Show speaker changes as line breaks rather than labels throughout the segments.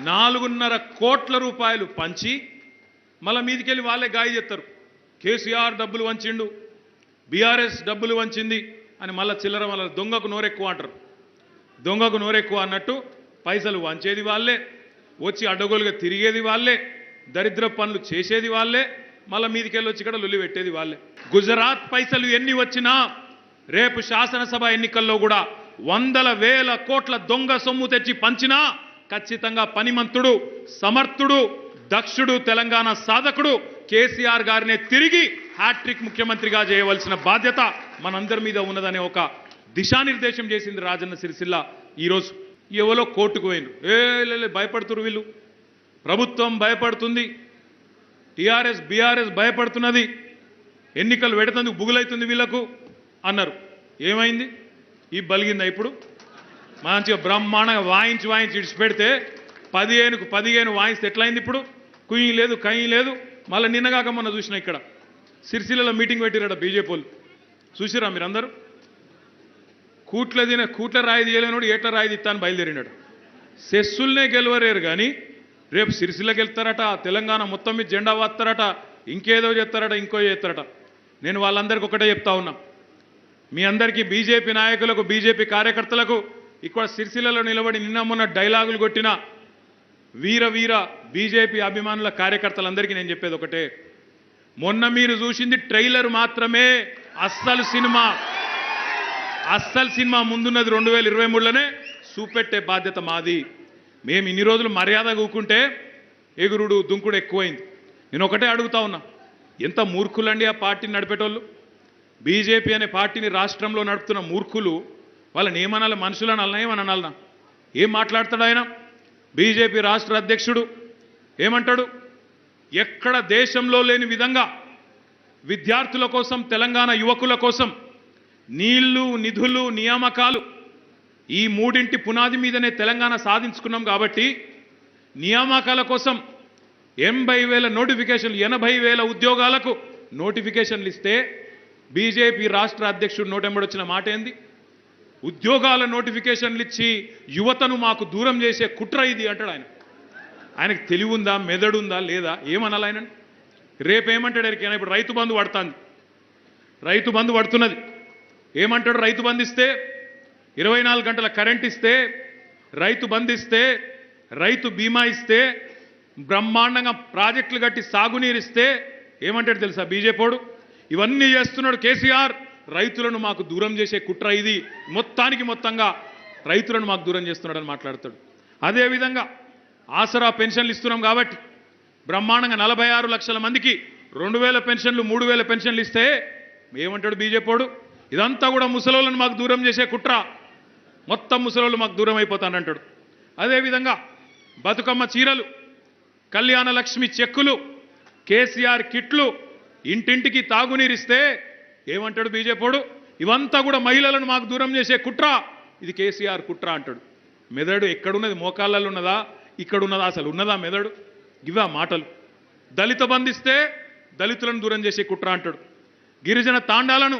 4.5 కోట్ల రూపాయలు పంచి మళ్ళీ మీదికెళ్ళి వాళ్ళే గాయ చేస్తారు. కేసీఆర్ డబ్బులు వంచిండు, బీఆర్ఎస్ డబ్బులు వంచింది అని మళ్ళీ చిల్లర మళ్ళీ దొంగకు నోరెక్కువ అంటారు. దొంగకు నోరెక్కువ అన్నట్టు పైసలు వంచేది వాళ్ళే, వచ్చి అడ్డగోలుగా తిరిగేది వాళ్ళే, దరిద్ర పనులు చేసేది వాళ్ళే, మళ్ళీ మీదికెళ్ళి వచ్చి ఇక్కడ లొల్లి పెట్టేది వాళ్ళే. గుజరాత్ పైసలు ఎన్ని వచ్చినా రేపు శాసనసభ ఎన్నికల్లో కూడా 100,000 కోట్ల దొంగ సొమ్ము తెచ్చి పంచినా ఖచ్చితంగా పనిమంతుడు, సమర్థుడు, దక్షుడు తెలంగాణ సాధకుడు కేసీఆర్ గారినే తిరిగి హ్యాట్రిక్ ముఖ్యమంత్రిగా చేయవలసిన బాధ్యత మనందరి మీద ఉన్నదనే ఒక దిశానిర్దేశం చేసింది రాజన్న సిరిసిల్ల. ఈరోజు ఎవరో కోర్టుకు పోయిన భయపడుతున్నారు వీళ్ళు, ప్రభుత్వం భయపడుతుంది, టీఆర్ఎస్ బీఆర్ఎస్ భయపడుతున్నది, ఎన్నికలు పెడుతుంది బుగులైతుంది వీళ్లకు అన్నారు. ఏమైంది? ఈ బలిగిందా? ఇప్పుడు మంచిగా బ్రహ్మాండంగా వాయించి ఇడిచిపెడితే 15కు 15 వాయిస్తే ఎట్లయింది? ఇప్పుడు కుయ్యి లేదు కయ్యి లేదు. మళ్ళీ నిన్నగాక మొన్న చూసిన ఇక్కడ సిరిసిల్లలో మీటింగ్ పెట్టిరాడ బీజేపీ వాళ్ళు, చూసిరా మీరందరూ? కూట్ల రాయి తీయలేనోడు ఏట్ల రాయి తీస్తాను బయలుదేరినాడు. సెస్సుల్నే గెలవరేరు కానీ రేపు సిరిసిల్లకి వెళ్తారట, తెలంగాణ మొత్తం మీద జెండా వాస్తారట, ఇంకేదో చేస్తారట, ఇంకో చేస్తారట. నేను వాళ్ళందరికీ ఒకటే చెప్తా ఉన్నా, మీ అందరికీ బీజేపీ నాయకులకు, బీజేపీ కార్యకర్తలకు, ఇక్కడ సిరిసిల్లలో నిలబడి నిన్న మొన్న డైలాగులు కొట్టిన వీర బీజేపీ అభిమానుల కార్యకర్తలందరికీ నేను చెప్పేది ఒకటే, మొన్న మీరు చూసింది ట్రైలర్ మాత్రమే. అస్సలు సినిమా ముందున్నది 2023లోనే చూపెట్టే బాధ్యత మాది. మేము ఇన్ని రోజులు మర్యాద కూకుంటే ఎగురుడు దుంకుడు ఎక్కువైంది. నేను ఒకటే అడుగుతా ఉన్నా, ఎంత మూర్ఖులండి ఆ పార్టీని నడిపేటోళ్ళు? బీజేపీ అనే పార్టీని రాష్ట్రంలో నడుపుతున్న మూర్ఖులు వాళ్ళని ఏమనాలి? మనుషులను అన్నా ఏమని అనాలనా? ఏం మాట్లాడతాడు ఆయన? బీజేపీ రాష్ట్ర అధ్యక్షుడు ఏమంటాడు? ఎక్కడ దేశంలో లేని విధంగా విద్యార్థుల కోసం, తెలంగాణ యువకుల కోసం నీళ్లు, నిధులు, నియామకాలు ఈ మూడింటి పునాది మీదనే తెలంగాణ సాధించుకున్నాం కాబట్టి నియామకాల కోసం 80,000 నోటిఫికేషన్లు, 80,000 ఉద్యోగాలకు నోటిఫికేషన్లు ఇస్తే బీజేపీ రాష్ట్ర అధ్యక్షుడు నోటెంబడొచ్చిన మాట ఏంది? ఉద్యోగాల నోటిఫికేషన్లు ఇచ్చి యువతను మాకు దూరం చేసే కుట్ర ఇది అంటాడు ఆయన. ఆయనకు తెలివి ఉందా, మెదడుందా లేదా? ఏమనాలి ఆయన? రేపేమంటాడు ఎరికైనా? ఇప్పుడు రైతు బంధు పడుతుంది, రైతు బంధు పడుతున్నది. ఏమంటాడు? రైతు బంధు ఇస్తే, 24 గంటల కరెంట్ ఇస్తే, రైతు బంధు ఇస్తే, రైతు బీమా ఇస్తే, బ్రహ్మాండంగా ప్రాజెక్టులు కట్టి సాగునీరు ఇస్తే ఏమంటాడు తెలుసా బీజేపీడు? ఇవన్నీ చేస్తున్నాడు కేసీఆర్, రైతులను మాకు దూరం చేసే కుట్ర ఇది, మొత్తంగా రైతులను మాకు దూరం చేస్తున్నాడని మాట్లాడతాడు. అదేవిధంగా ఆసరా పెన్షన్లు ఇస్తున్నాం కాబట్టి బ్రహ్మాండంగా 46 లక్షల మందికి 2,000 పెన్షన్లు, 3,000 పెన్షన్లు ఇస్తే ఏమంటాడు బీజేపీడు? ఇదంతా కూడా ముసలోళ్ళను మాకు దూరం చేసే కుట్ర, మొత్తం ముసలోళ్ళు మాకు దూరం అయిపోతానంటాడు. అదేవిధంగా బతుకమ్మ చీరలు, కళ్యాణ లక్ష్మి చెక్కులు, కేసీఆర్ కిట్లు, ఇంటింటికి తాగునీరిస్తే ఏమంటాడు బీజేపీడు? ఇవంతా కూడా మహిళలను మాకు దూరం చేసే కుట్ర, ఇది కేసీఆర్ కుట్ర అంటాడు. మెదడు ఎక్కడున్నది? మోకాళ్ళలో ఉన్నదా? ఇక్కడున్నదా? అసలు ఉన్నదా మెదడు? ఇవా మాటలు. దళిత బంధిస్తే దళితులను దూరం చేసే కుట్ర అంటాడు. గిరిజన తాండాలను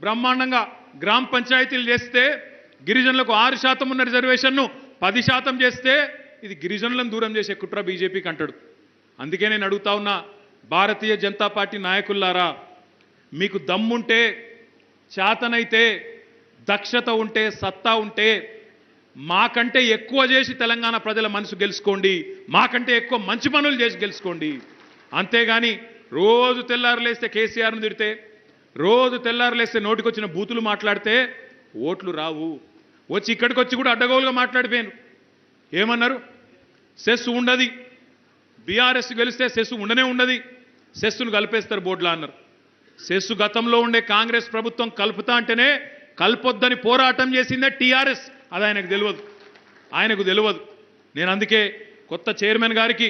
బ్రహ్మాండంగా గ్రామ పంచాయతీలు చేస్తే గిరిజనులకు 6% ఉన్న రిజర్వేషన్ను 10% చేస్తే ఇది గిరిజనులను దూరం చేసే కుట్ర బీజేపీకి అంటాడు. అందుకే నేను అడుగుతా ఉన్నా, భారతీయ జనతా పార్టీ నాయకులారా, మీకు దమ్ముంటే, చేతనైతే, దక్షత ఉంటే, సత్తా ఉంటే మాకంటే ఎక్కువ చేసి తెలంగాణ ప్రజల మనసు గెలుచుకోండి, మాకంటే ఎక్కువ మంచి పనులు చేసి గెలుచుకోండి. అంతేగాని రోజు తెల్లారులేస్తే కేసీఆర్ను తిడితే, రోజు తెల్లారులేస్తే నోటికొచ్చిన బూతులు మాట్లాడితే ఓట్లు రావు. వచ్చి ఇక్కడికి వచ్చి కూడా అడ్డగోలుగా మాట్లాడిపోయాను. ఏమన్నారు? సెస్ ఉండదు, బీఆర్ఎస్ గెలిస్తే సెస్ ఉండనే ఉండదు, సెస్సును కలిపేస్తారు బోర్డులా అన్నారు. సెస్సు గతంలో ఉండే కాంగ్రెస్ ప్రభుత్వం కలుపుతా అంటేనే కల్పొద్దని పోరాటం చేసిందే టీఆర్ఎస్. అది ఆయనకు తెలియదు. నేను అందుకే కొత్త చైర్మన్ గారికి,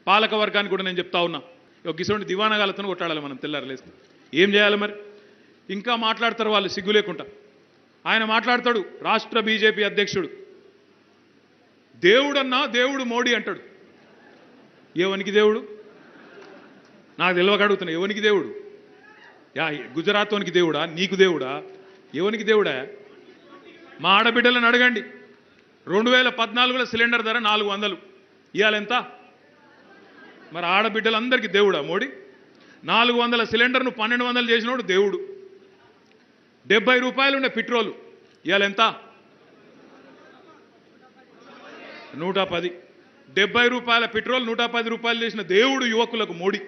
పాలక వర్గానికి కూడా నేను చెప్తా ఉన్నా, గిసోంటి దివానగాలతో కొట్టాడాలి మనం తెల్లారలేస్తే. ఏం చేయాలి మరి? ఇంకా మాట్లాడతారు వాళ్ళు సిగ్గు లేకుండా. ఆయన మాట్లాడతాడు, రాష్ట్ర బీజేపీ అధ్యక్షుడు, దేవుడన్నా దేవుడు మోడీ అంటాడు. ఎవనికి దేవుడు? నాకు తెలియక అడుగుతున్నా, ఎవనికి దేవుడు? గుజరాత్లోనికి దేవుడా? నీకు దేవుడా? ఎవనికి దేవుడా? మా ఆడబిడ్డలను అడగండి. 2014లో సిలిండర్ ధర 400, ఇవాళ ఎంత? మరి ఆడబిడ్డలందరికీ దేవుడా మోడీ? 400 సిలిండర్ను 1200 చేసినోడు దేవుడు. 70 రూపాయలు ఉండే పెట్రోలు ఇవాళ ఎంత? 110. 70 రూపాయల పెట్రోల్ 110 రూపాయలు చేసిన దేవుడు యువకులకు మోడీ.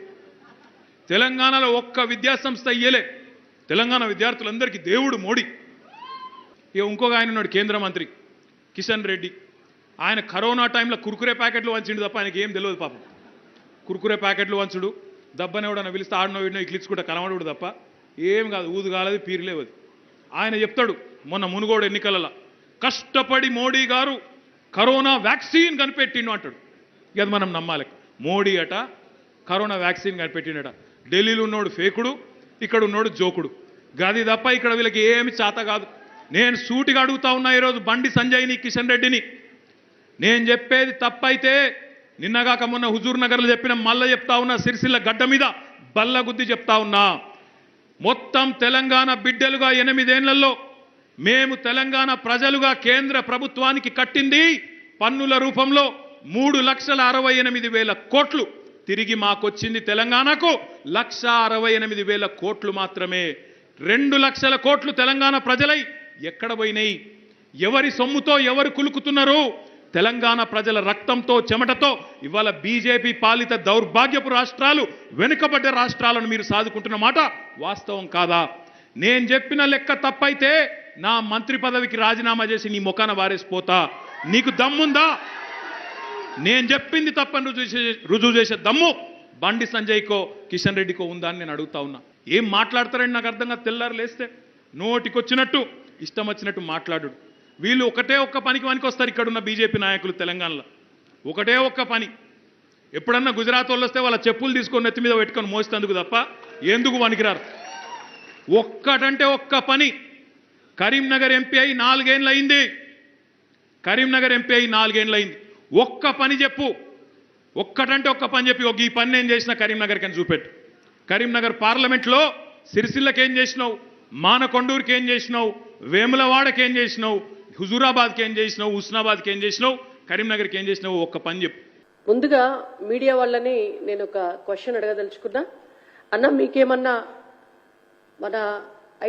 తెలంగాణలో ఒక్క విద్యాసంస్థ ఇయ్యలే, తెలంగాణ విద్యార్థులందరికీ దేవుడు మోడీ. ఇక ఇంకొక ఆయన ఉన్నాడు కేంద్ర మంత్రి కిషన్ రెడ్డి. ఆయన కరోనా టైంలో కుర్కురే ప్యాకెట్లు వంచిండు తప్ప ఆయనకి ఏం తెలియదు పాపం. కుర్కురే ప్యాకెట్లు వంచుడు, దబ్బనేవాడని పిలిస్తే ఆడనో వీడినో ఇక్లిచ్చుకుంటే కనబడుడు తప్ప ఏం కాదు, ఊదు కాలేదు, పీరులేవు. ఆయన చెప్తాడు మొన్న మునుగోడు ఎన్నికలలో కష్టపడి మోడీ గారు కరోనా వ్యాక్సిన్ కనిపెట్టిండు అంటాడు. ఇక అది మనం నమ్మాలి. మోడీ అట కరోనా వ్యాక్సిన్ కనిపెట్టిండట. ఢిల్లీలో ఉన్నోడు ఫేకుడు, ఇక్కడ ఉన్నోడు జోకుడు. గది తప్ప ఇక్కడ వీళ్ళకి ఏమి చేత కాదు. నేను సూటిగా అడుగుతా ఉన్నా ఈరోజు బండి సంజయ్ని, కిషన్ రెడ్డిని. నేను చెప్పేది తప్పైతే నిన్నగాక మొన్న హుజూర్ నగర్లో చెప్పిన మళ్ళా చెప్తా ఉన్నా, సిరిసిల్ల గడ్డ మీద బల్లగుద్ది చెప్తా ఉన్నా. మొత్తం తెలంగాణ బిడ్డలుగా 8 ఏళ్లలో మేము తెలంగాణ ప్రజలుగా కేంద్ర ప్రభుత్వానికి కట్టింది పన్నుల రూపంలో 3,68,000 కోట్లు. తిరిగి మాకొచ్చింది తెలంగాణకు 1,68,000 కోట్లు మాత్రమే. 2 లక్షల కోట్లు తెలంగాణ ప్రజలై ఎక్కడ పోయినాయి? ఎవరి సొమ్ముతో ఎవరు కులుకుతున్నారు? తెలంగాణ ప్రజల రక్తంతో చెమటతో ఇవాళ బీజేపీ పాలిత దౌర్భాగ్యపు రాష్ట్రాలు, వెనుకబడ్డ రాష్ట్రాలను మీరు సాదుకుంటున్న మాట వాస్తవం కాదా? నేను చెప్పిన లెక్క తప్పైతే నా మంత్రి పదవికి రాజీనామా చేసి నీ ముఖాన వారేసిపోతా. నీకు దమ్ముందా? నేను చెప్పింది తప్పని రుజువు చేసే దమ్ము బండి సంజయ్కో కిషన్ రెడ్డికో ఉందా అని నేను అడుగుతా ఉన్నా. ఏం మాట్లాడతారని నాకు అర్థంగా తెల్లారు లేస్తే నోటికొచ్చినట్టు ఇష్టం వచ్చినట్టు మాట్లాడు. వీళ్ళు ఒకటే ఒక్క పనికి వస్తారు ఇక్కడున్న బీజేపీ నాయకులు తెలంగాణలో. ఒకటే ఒక్క పని. ఎప్పుడన్నా గుజరాత్ వాళ్ళు వస్తే వాళ్ళ చెప్పులు తీసుకొని నెత్తి మీద పెట్టుకొని మోసేందుకు తప్ప ఎందుకు పనికిరారు. ఒక్కటంటే ఒక్క పని. కరీంనగర్ ఎంపీ అయి 4 ఏళ్ళు అయింది. కరీంనగర్ ఎంపీ అయి 4 ఏళ్ళు అయింది. ఒక్క పని చెప్పు, ఒక్కటంటే ఒక్క పని చెప్పి ఈ పని నేను చేసిన కరీంనగర్కి అని చూపెట్టు. కరీంనగర్ పార్లమెంట్లో సిరిసిల్లకి ఏం చేసినావు, మానకొండూరుకి ఏం చేసినావు, వేములవాడకి ఏం చేసినావు, హుజూరాబాద్కి ఏం చేసినావు, హుస్నాబాద్కి ఏం చేసినావు, కరీంనగర్కి ఏం చేసినావు, ఒక్క పని చెప్పు.
ముందుగా మీడియా వాళ్ళని నేను ఒక క్వశ్చన్ అడగదలుచుకున్నా. అన్న, మీకేమన్నా మన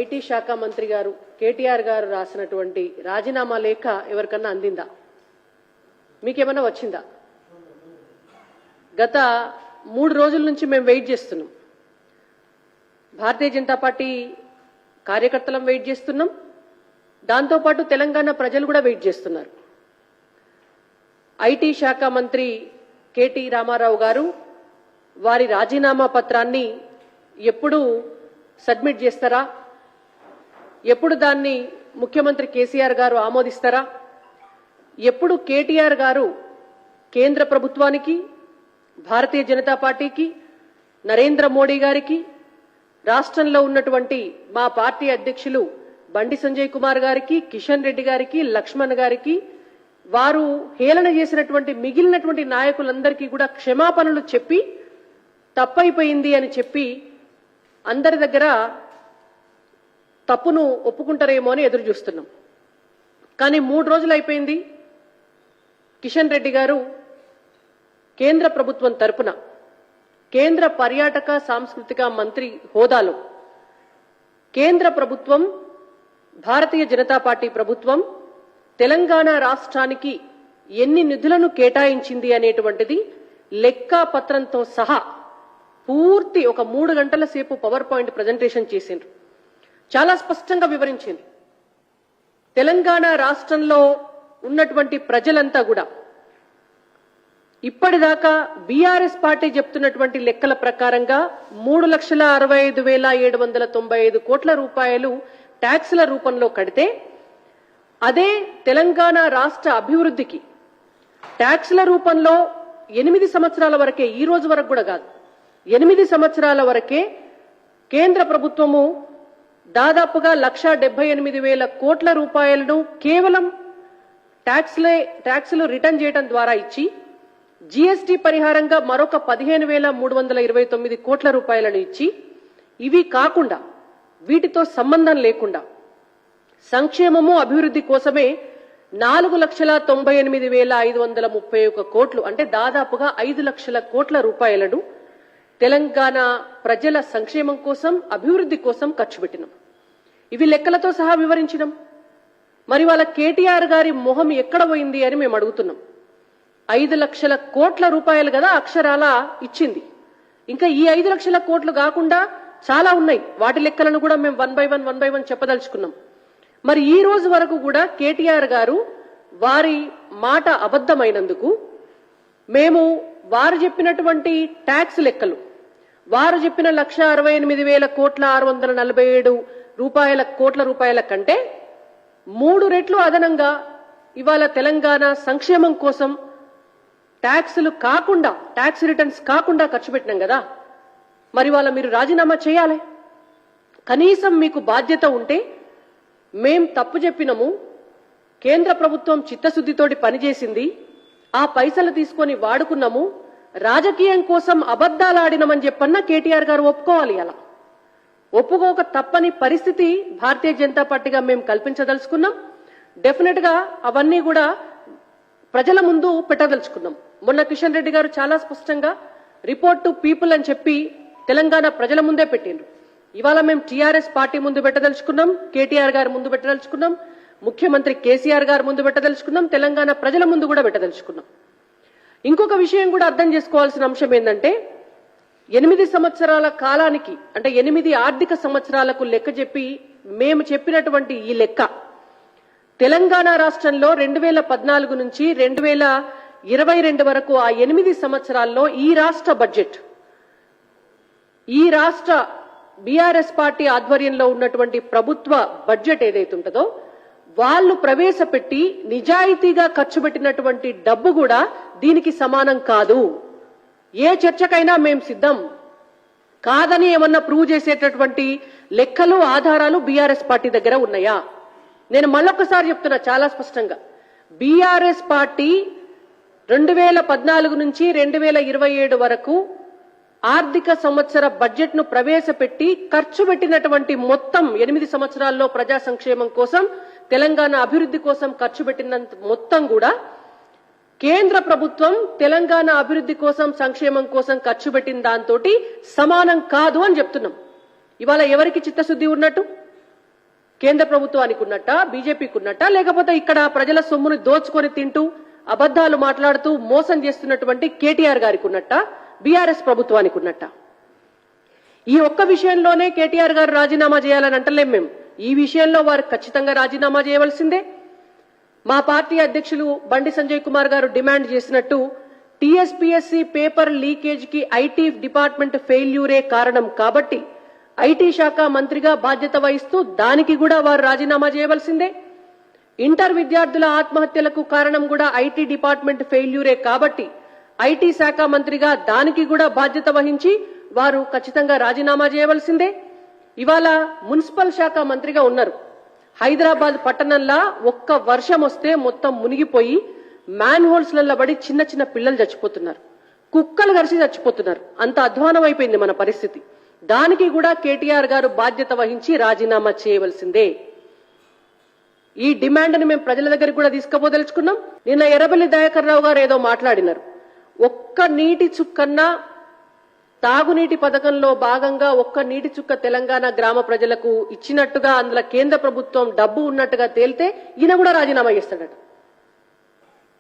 ఐటీ శాఖ మంత్రి గారు కేటీఆర్ గారు రాసినటువంటి రాజీనామా లేఖ ఎవరికన్నా అందిందా? మీకేమన్నా వచ్చిందా? గత 3 రోజుల నుంచి మేము వెయిట్ చేస్తున్నాం. భారతీయ జనతా పార్టీ కార్యకర్తలం వెయిట్ చేస్తున్నాం. దాంతోపాటు తెలంగాణ ప్రజలు కూడా వెయిట్ చేస్తున్నారు. ఐటీ శాఖ మంత్రి కేటీ రామారావు గారు వారి రాజీనామా పత్రాన్ని ఎప్పుడు సబ్మిట్ చేస్తారా? ఎప్పుడు దాన్ని ముఖ్యమంత్రి కేసీఆర్ గారు ఆమోదిస్తారా? ఎప్పుడు కేటీఆర్ గారు కేంద్ర ప్రభుత్వానికి, భారతీయ జనతా పార్టీకి, నరేంద్ర మోడీ గారికి, రాష్ట్రంలో ఉన్నటువంటి మా పార్టీ అధ్యక్షులు బండి సంజయ్ కుమార్ గారికి, కిషన్ రెడ్డి గారికి, లక్ష్మణ్ గారికి, వారు హేళన చేసినటువంటి మిగిలినటువంటి నాయకులందరికీ కూడా క్షమాపణలు చెప్పి తప్పైపోయింది అని చెప్పి అందరి దగ్గర తప్పును ఒప్పుకుంటారేమో అని ఎదురు చూస్తున్నాం. కానీ 3 రోజులు అయిపోయింది. కిషన్ రెడ్డి గారు కేంద్ర ప్రభుత్వం తరపున కేంద్ర పర్యాటక సాంస్కృతిక మంత్రి హోదాలో కేంద్ర ప్రభుత్వం, భారతీయ జనతా పార్టీ ప్రభుత్వం తెలంగాణ రాష్ట్రానికి ఎన్ని నిధులను కేటాయించింది అనేటువంటిది లెక్కాపత్రంతో సహా పూర్తి ఒక 3 గంటల సేపు పవర్ పాయింట్ ప్రజెంటేషన్ చేసిండ్రు. చాలా స్పష్టంగా వివరించింది. తెలంగాణ రాష్ట్రంలో ఉన్నటువంటి ప్రజలంతా కూడా ఇప్పటిదాకా బీఆర్ఎస్ పార్టీ చెప్తున్నటువంటి లెక్కల ప్రకారంగా 3,65,795 కోట్ల రూపాయలు ట్యాక్సుల రూపంలో కడితే, అదే తెలంగాణ రాష్ట్ర అభివృద్ధికి ట్యాక్సుల రూపంలో 8 సంవత్సరాల వరకే, ఈ రోజు వరకు కూడా కాదు, 8 సంవత్సరాల వరకే కేంద్ర ప్రభుత్వము దాదాపుగా 1,78,000 కోట్ల రూపాయలను కేవలం ట్యాక్సులు రిటర్న్ చేయడం ద్వారా ఇచ్చి, జీఎస్టీ పరిహారంగా మరొక 15,329 కోట్ల రూపాయలను ఇచ్చి, ఇవి కాకుండా వీటితో సంబంధం లేకుండా సంక్షేమము అభివృద్ధి కోసమే 4,98,531 కోట్లు అంటే దాదాపుగా 5 లక్షల కోట్ల రూపాయలను తెలంగాణ ప్రజల సంక్షేమం కోసం అభివృద్ధి కోసం ఖర్చు పెట్టినాం. ఇవి లెక్కలతో సహా వివరించినాం. మరి వాళ్ళ కేటీఆర్ గారి మొహం ఎక్కడ పోయింది అని మేము అడుగుతున్నాం. 5 లక్షల కోట్ల రూపాయలు కదా అక్షరాల ఇచ్చింది. ఇంకా ఈ 5 లక్షల కోట్లు కాకుండా చాలా ఉన్నాయి. వాటి లెక్కలను కూడా మేము వన్ బై వన్ చెప్పదలుచుకున్నాం. మరి ఈ రోజు వరకు కూడా కేటీఆర్ గారు వారి మాట అబద్ధమైనందుకు మేము వారు చెప్పినటువంటి ట్యాక్స్ లెక్కలు, వారు చెప్పిన 1,68,647 కోట్ల రూపాయల కంటే 3 రెట్లు అదనంగా ఇవాళ తెలంగాణ సంక్షేమం కోసం ట్యాక్స్ రిటర్న్స్ కాకుండా ఖర్చు పెట్టినాం కదా. మరి వాళ్ళ మీరు రాజీనామా చేయాలి. కనీసం మీకు బాధ్యత ఉంటే మేం తప్పు చెప్పినము, కేంద్ర ప్రభుత్వం చిత్తశుద్ధితోటి పనిచేసింది, ఆ పైసలు తీసుకొని వాడుకున్నాము, రాజకీయం కోసం అబద్ధాలాడినమని చెప్పన్నా కేటీఆర్ గారు ఒప్పుకోవాలి. అలా ఒప్పుకోక తప్పని పరిస్థితి భారతీయ జనతా పార్టీగా మేము కల్పించదలుచుకున్నాం. డెఫినెట్ గా అవన్నీ కూడా ప్రజల ముందు పెట్టదలుచుకున్నాం. మొన్న కిషన్ రెడ్డి గారు చాలా స్పష్టంగా రిపోర్ట్ టు పీపుల్ అని చెప్పి తెలంగాణ ప్రజల ముందే పెట్టిండ్రు. ఇవాళ మేము టీఆర్ఎస్ పార్టీ ముందు పెట్టదలుచుకున్నాం, కేటీఆర్ గారి ముందు పెట్టదలుచుకున్నాం, ముఖ్యమంత్రి కేసీఆర్ గారి ముందు పెట్టదలుచుకున్నాం, తెలంగాణ ప్రజల ముందు కూడా పెట్టదలుచుకున్నాం. ఇంకొక విషయం కూడా అర్థం చేసుకోవాల్సిన అంశం ఏంటంటే 8 సంవత్సరాల కాలానికి అంటే 8 ఆర్థిక సంవత్సరాలకు లెక్క చెప్పి మేము చెప్పినటువంటి ఈ లెక్క తెలంగాణ రాష్ట్రంలో 2014 నుంచి 2022 వరకు ఆ 8 సంవత్సరాల్లో ఈ రాష్ట్ర బడ్జెట్, ఈ రాష్ట్ర బీఆర్ఎస్ పార్టీ ఆధ్వర్యంలో ఉన్నటువంటి ప్రభుత్వ బడ్జెట్ ఏదైతే ఉంటుందో వాళ్ళు ప్రవేశపెట్టి నిజాయితీగా ఖర్చు పెట్టినటువంటి డబ్బు కూడా దీనికి సమానం కాదు. ఏ చర్చకైనా మేము సిద్ధం కాదని ఏమన్నా ప్రూవ్ చేసేటటువంటి లెక్కలు ఆధారాలు బీఆర్ఎస్ పార్టీ దగ్గర ఉన్నాయా? నేను మళ్ళొక్కసారి చెప్తున్నా చాలా స్పష్టంగా, బీఆర్ఎస్ పార్టీ 2014 నుంచి 2027 వరకు ఆర్థిక సంవత్సర బడ్జెట్ ను ప్రవేశపెట్టి ఖర్చు పెట్టినటువంటి మొత్తం 8 సంవత్సరాల్లో ప్రజా సంక్షేమం కోసం, తెలంగాణ అభివృద్ధి కోసం ఖర్చు పెట్టినంత మొత్తం కూడా కేంద్ర ప్రభుత్వం తెలంగాణ అభివృద్ధి కోసం సంక్షేమం కోసం ఖర్చు పెట్టిన దాంతో సమానం కాదు అని చెప్తున్నాం. ఇవాళ ఎవరికి చిత్తశుద్ధి ఉన్నట్టు? కేంద్ర ప్రభుత్వానికి ఉన్నట్ట, బీజేపీకి ఉన్నట్ట, లేకపోతే ఇక్కడ ప్రజల సొమ్మును దోచుకొని తింటూ అబద్ధాలు మాట్లాడుతూ మోసం చేస్తున్నటువంటి కేటీఆర్ గారికి ఉన్నట్ట, బీఆర్ఎస్ ప్రభుత్వానికి ఉన్నట్ట? ఈ ఒక్క విషయంలోనే కేటీఆర్ గారు రాజీనామా చేయాలని అంటలేం మేము. ఈ విషయంలో వారు ఖచ్చితంగా రాజీనామా చేయవలసిందే. మా పార్టీ అధ్యక్షులు బండి సంజయ్ కుమార్ గారు డిమాండ్ చేసినట్టు టీఎస్పీఎస్సీ పేపర్ లీకేజ్ కి ఐటీ డిపార్ట్మెంట్ ఫెయిల్యూరే కారణం కాబట్టి ఐటీ శాఖ మంత్రిగా బాధ్యత వహిస్తూ దానికి కూడా వారు రాజీనామా చేయవలసిందే. ఇంటర్ విద్యార్థుల ఆత్మహత్యలకు కారణం కూడా ఐటీ డిపార్ట్మెంట్ ఫెయిల్యూరే కాబట్టి ఐటీ శాఖ మంత్రిగా దానికి కూడా బాధ్యత వహించి వారు ఖచ్చితంగా రాజీనామా చేయవలసిందే. ఇవాళ మున్సిపల్ శాఖ మంత్రిగా ఉన్నారు. హైదరాబాద్ పట్టణంలో ఒక్క వర్షం వస్తే మొత్తం మునిగిపోయి మ్యాన్ హోల్స్లలో పడి చిన్న చిన్న పిల్లలు చచ్చిపోతున్నారు, కుక్కలు కరిసి చచ్చిపోతున్నారు. అంత అధ్వానం అయిపోయింది మన పరిస్థితి. దానికి కూడా కేటీఆర్ గారు బాధ్యత వహించి రాజీనామా చేయవలసిందే. ఈ డిమాండ్ని మేము ప్రజల దగ్గరికి కూడా తీసుకుపోదలుచుకున్నాం. నిన్న ఎర్రబెల్లి దయాకర్ రావు గారు ఏదో మాట్లాడినారు. ఒక్క నీటి చుక్కన్నా తాగునీటి పథకంలో భాగంగా ఒక్క నీటి చుక్క తెలంగాణ గ్రామ ప్రజలకు ఇచ్చినట్టుగా అందులో కేంద్ర ప్రభుత్వం డబ్బు ఉన్నట్టుగా తేలితే ఈయన కూడా రాజీనామా చేస్తాడట.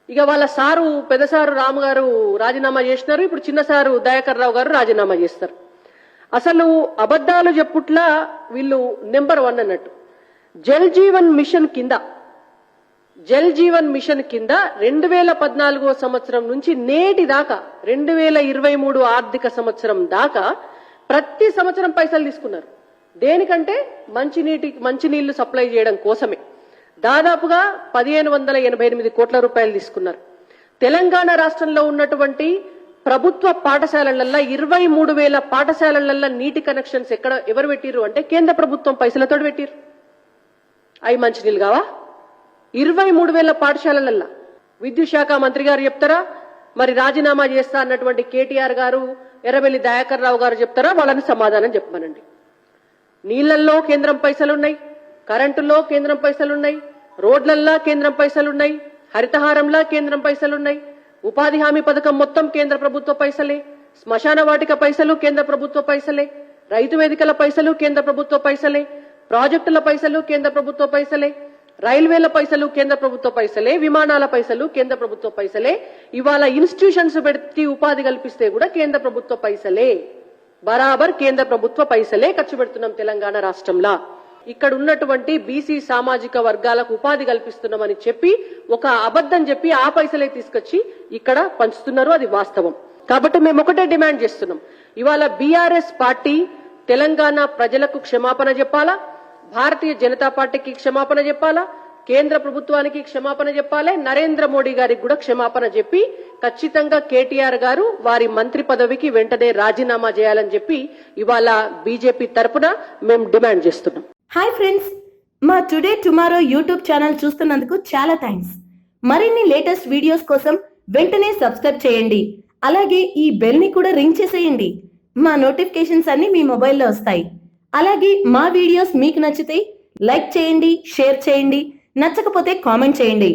ఇక వాళ్ళ సారు పెద్దసారు రాము గారు రాజీనామా చేసినారు, ఇప్పుడు చిన్న సారు దయాకర్ రావు గారు రాజీనామా చేస్తారు. అసలు అబద్ధాలు చెప్పుట్లా వీళ్ళు నెంబర్ 1 అన్నట్టు. జల్ జీవన్ మిషన్ కింద 2014 సంవత్సరం నుంచి నేటి దాకా 2023 ఆర్థిక సంవత్సరం దాకా ప్రతి సంవత్సరం పైసలు తీసుకున్నారు. దేనికంటే మంచినీళ్లు సప్లై చేయడం కోసమే. దాదాపుగా 1588 కోట్ల రూపాయలు తీసుకున్నారు. తెలంగాణ రాష్ట్రంలో ఉన్నటువంటి ప్రభుత్వ పాఠశాలలలో 23,000 పాఠశాలలలో నీటి కనెక్షన్స్ ఎవరు పెట్టిరు అంటే కేంద్ర ప్రభుత్వం పైసలతో పెట్టిరు. అవి మంచినీళ్ళు కావా? 23,000 పాఠశాలలల్లా విద్యుత్ శాఖ మంత్రి గారు చెప్తారా, మరి రాజీనామా చేస్తా అన్నటువంటి కేటీఆర్ గారు, ఎర్రబెల్లి దయాకర్ రావు గారు చెప్తారా? వాళ్ళని సమాధానం చెప్పమనండి. నీళ్లలో కేంద్రం పైసలున్నాయి, కరెంటులో కేంద్రం పైసలున్నాయి, రోడ్లల్లా కేంద్రం పైసలున్నాయి, హరితహారంలా కేంద్రం పైసలున్నాయి, ఉపాధి హామీ పథకం మొత్తం కేంద్ర ప్రభుత్వ పైసలే, శ్మశాన వాటిక పైసలు కేంద్ర ప్రభుత్వ పైసలే, రైతు వేదికల పైసలు కేంద్ర ప్రభుత్వ పైసలే, ప్రాజెక్టుల పైసలు కేంద్ర ప్రభుత్వ పైసలే, రైల్వేల పైసలు కేంద్ర ప్రభుత్వ పైసలే, విమానాల పైసలు కేంద్ర ప్రభుత్వ పైసలే, ఇవాళ ఇన్స్టిట్యూషన్స్ పెట్టి ఉపాధి కల్పిస్తే కూడా కేంద్ర ప్రభుత్వ పైసలే. బరాబర్ కేంద్ర ప్రభుత్వ పైసలే ఖర్చు పెడుతున్నాం తెలంగాణ రాష్ట్రంలో. ఇక్కడ ఉన్నటువంటి బీసీ సామాజిక వర్గాలకు ఉపాధి కల్పిస్తున్నామని చెప్పి ఒక అబద్ధం చెప్పి ఆ పైసలే తీసుకొచ్చి ఇక్కడ పంచుతున్నారు, అది వాస్తవం. కాబట్టి మేము ఒకటే డిమాండ్ చేస్తున్నాం, ఇవాళ బీఆర్ఎస్ పార్టీ తెలంగాణ ప్రజలకు క్షమాపణ చెప్పాలా, భారతీయ జనతా పార్టీకి క్షమాపణ చెప్పాలా, కేంద్ర ప్రభుత్వానికి క్షమాపణ చెప్పాలి, నరేంద్ర మోడీ గారికి కూడా క్షమాపణ చెప్పి ఖచ్చితంగా కేటీఆర్ గారు వారి మంత్రి పదవికి వెంటనే రాజీనామా చేయాలని చెప్పి ఇవాళ బీజేపీ తరపున మేము డిమాండ్ చేస్తున్నాం.
హాయ్ ఫ్రెండ్స్, మా టుడే టుమారో యూట్యూబ్ ఛానల్ చూస్తున్నందుకు చాలా థ్యాంక్స్. మరిన్ని లేటెస్ట్ వీడియోస్ కోసం వెంటనే సబ్స్క్రైబ్ చేయండి. అలాగే ఈ బెల్ ని కూడా రింగ్ చేసేయండి. మా నోటిఫికేషన్స్ అన్ని మీ మొబైల్లో వస్తాయి. అలాగే మా వీడియోస్ మీకు నచ్చితే లైక్ చేయండి, షేర్ చేయండి, నచ్చకపోతే కామెంట్ చేయండి.